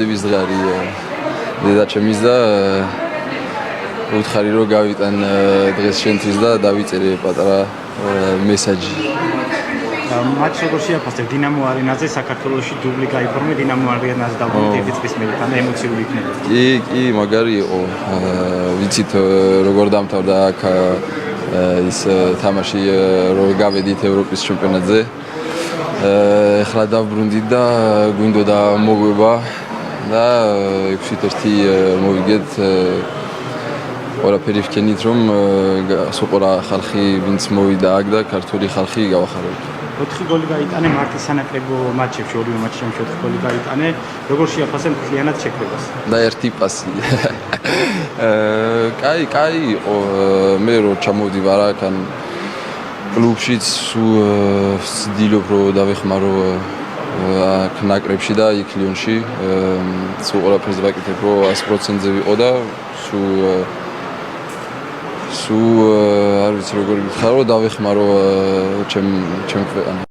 დების დღე არის დედაჩემის და უთხარი რომ გავიტან დღეს შენთვის და დავიწერე პატარა მესაჯი. მატჩი როგორ შეაფასებ დინამო არენაზე საქართველოში დუბლი გაიფორმე დინამო არენაზე დაბრუნდი ერთი წლის მერე თან ემოციური იქნება. კი, მაგარი იყო. ვიცით როგორ დამთავრდა აქ ის თამაში რომ გავედით ევროპის ჩემპიონატზე. ეხლა დავბრუნდით და გვინდოდა მოგვება და 6-1 მოვიგეთ. ყველაფერი ვქენით რომ სულ ხალხი ვინც მოვიდა აქ და ქართული ხალხი გავახარებთ. 4 გოლი გაიტანე მარტის სანაკრებო მატჩებში, ორივე მატჩში 4 გოლი გაიტანე. როგორ შეაფასებ მთლიანად შეკრებას? და ერთი პასი. კაი იყო. მე რო ჩამოვდივარ აქან კლუბშიც ვცდილობ რომ დავეხმარო აქ ნაკრებში და იქ ლიონში. სულ ყველაფერს ვაკეთებ რომ 100%-ზე ვიყო და სულ არ ვიცი როგორ გითხარო დავეხმარო ჩემ ქვეყანას.